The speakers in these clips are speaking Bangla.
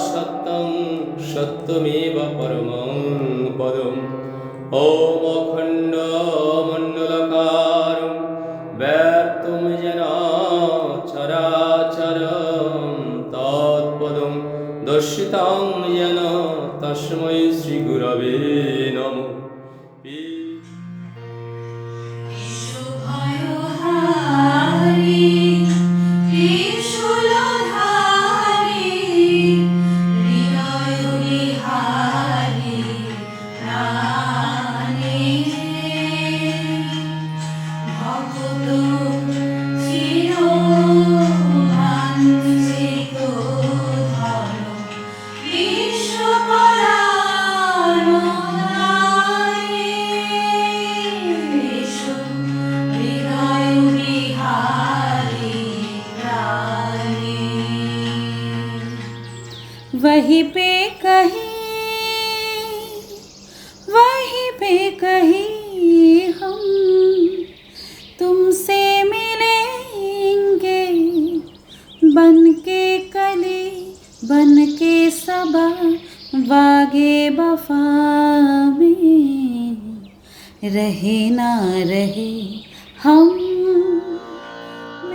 সত্যং সত্যমেব পরমং পদম। ওম অখণ্ডমণ্ডলকারং ব্যক্তং যেন চরাচরং তৎপদং দর্শিতাং যেন তস্मै শ্রীগুরবে নমঃ। वहीं पे कहीं हम तुमसे मिलेंगे, बन के कली बन के सबा वागे वफा में रहे ना रहे हम।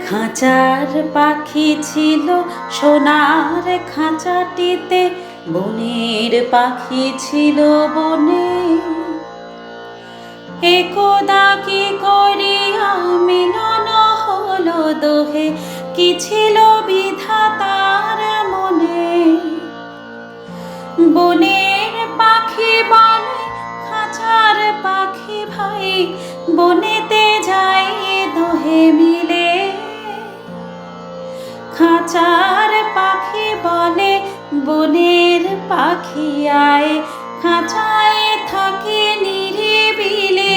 খাঁচার পাখি ছিল সোনার খাঁচাটিতে, বনের পাখি ছিল বনে। একদা কি করিয়া মিলন হলো দোহে, কি ছিল বিধাতার মনে। বনের পাখি বলে খাঁচার পাখি ভাই, বনেতে যাই দোহে মিলে। খাঁচার পাখি বলে বনের পাখি আয়, খাঁচায় থাকে নিরিবিলে।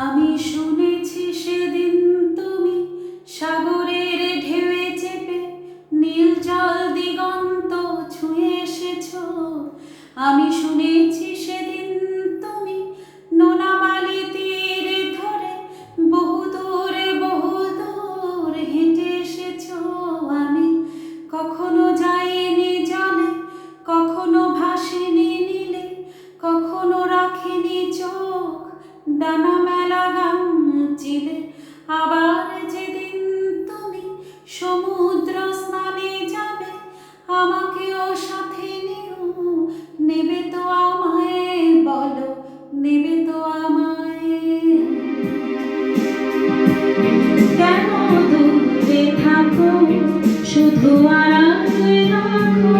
আমি শুনেছি সেদিন তুমি সাগরের ঢেউয়ে চেপে নীল জল দিগন্ত ছুঁয়ে এসেছো। আমি শুনেছি সেদিন তুমি নোনাবালি তীর ধরে বহু দূর হেঁটে এসেছো। আমি কখনো যাইনি জলে, কখনো ভাসিনি নীলে, কখনো রাখিনি চোখ ডানা মেলা গান চিলে। আবার যেদিন তুমি সমুদ্র স্নানে যাবে, আমাকেও সাথে নিও, নেবে তো আমায়, বলো নেবে তো আমায়। কেন দূরে থাকো, শুধু আড়ালে রাখো,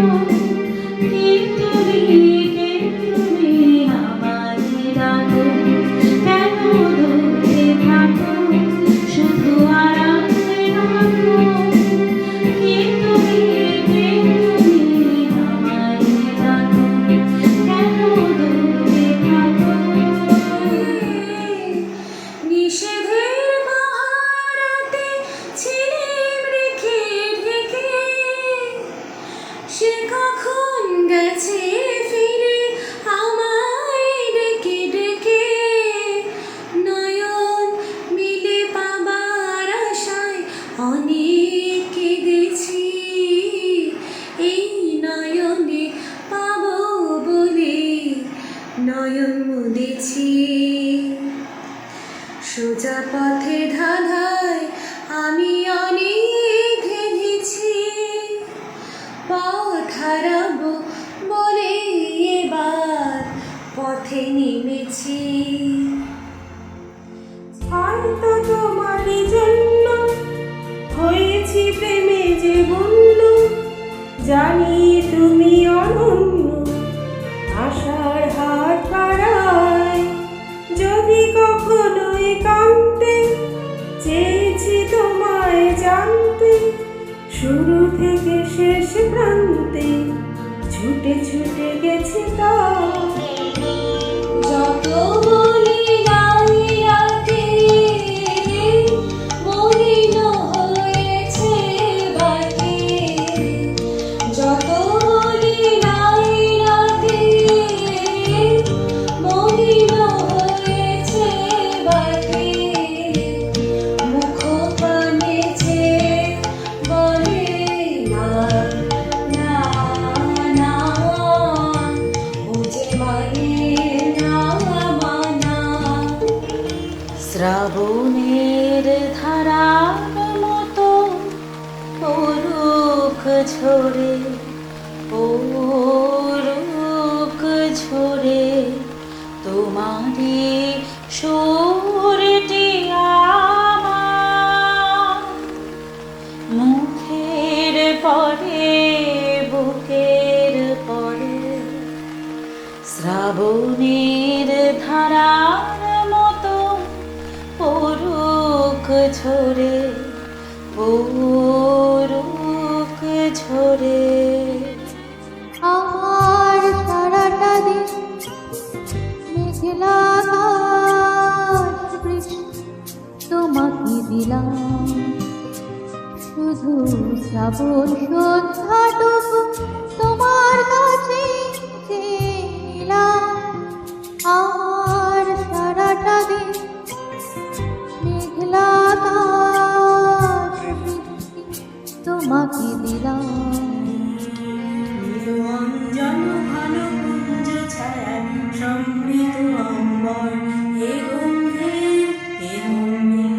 কে তুমি আমায় ডাকো। কেন দূরে থাকো, শুধু আড়ালে রাখো, কে তুমি আমায় ডাকো। কেন দূরে থাকো। নিষেধের মহারাতে ছিলিম রেখে ঢেকে, সে কখন গেছে ফিরে আমায় ডেকে ডেকে। নয়ন মিলে পাবার আশায় অনেক কেঁদেছি, এই নয়নে পাবো বলে নয়ন মুদেছি। সোজা পথে ধাঁধায় আমি অনেক হেঁটেছি, পথ হারাবো বলে এবার পথে নেমেছি। হয়তো তোমারই জন্য হয়েছি প্রেমে যে বন্য, জানি তুমি অনন্য, আশার হাট ছুটে গেছে তার। যত বলি নাই রাতে মলিন হয়েছে বাটে, যত বলি নাই রাতে মলিন হয়েছে বাটে, মুখ কানেছে বলে না না না, ও যে মানে না মানা। শ্রাবণের ধারার মতো পরুক ঝরে, পরুক ঝরে তোমারি সুরটি আমার মুখের পরে বুকের পরে। শ্রাবণের ধারার মতো পরুক ঝরে, পরুক ঝরে। আমার সারাটা দিন মেঘলা আকাশ বৃষ্টি তোমাকে দিলাম, শুধু শ্রাবণ সন্ধ্যাটুকু তোমার কাছে চেলাম। আমার সারাটা দিন মেঘলা আকাশ বৃষ্টি তোমাকে দিলাম। অঞ্জন ঘন কুঞ্জ ছায়া সমৃত অম্বর, হে গম্ভীর হে গম্ভীর।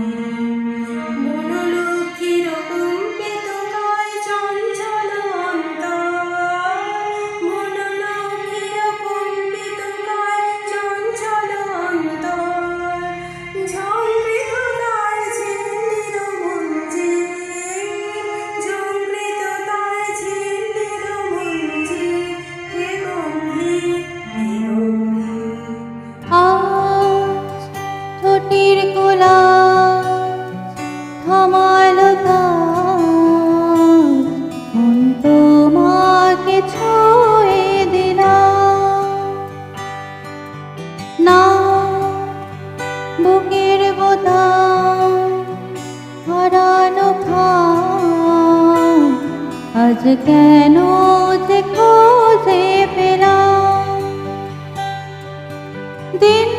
মনোলক্ষ্মীর কম্পিত কায় চঞ্চল অন্তর, মনোলক্ষ্মীর কম্পিত কায় চঞ্চল অন্তর। ঝঙ্কৃত তার ঝিল্লির মঞ্জির, ঝঙ্কৃত তার ঝিল্লির মঞ্জির, হে গম্ভীর হে গম্ভীর। আজ ঠোঁটের কোলাজ থামালো কাজ, মন তোমাকে ছুঁয়ে দিলাম না। বুকের বোতাম হারানো খাম, আজ কেন যে খুঁজে পেলাম। দিন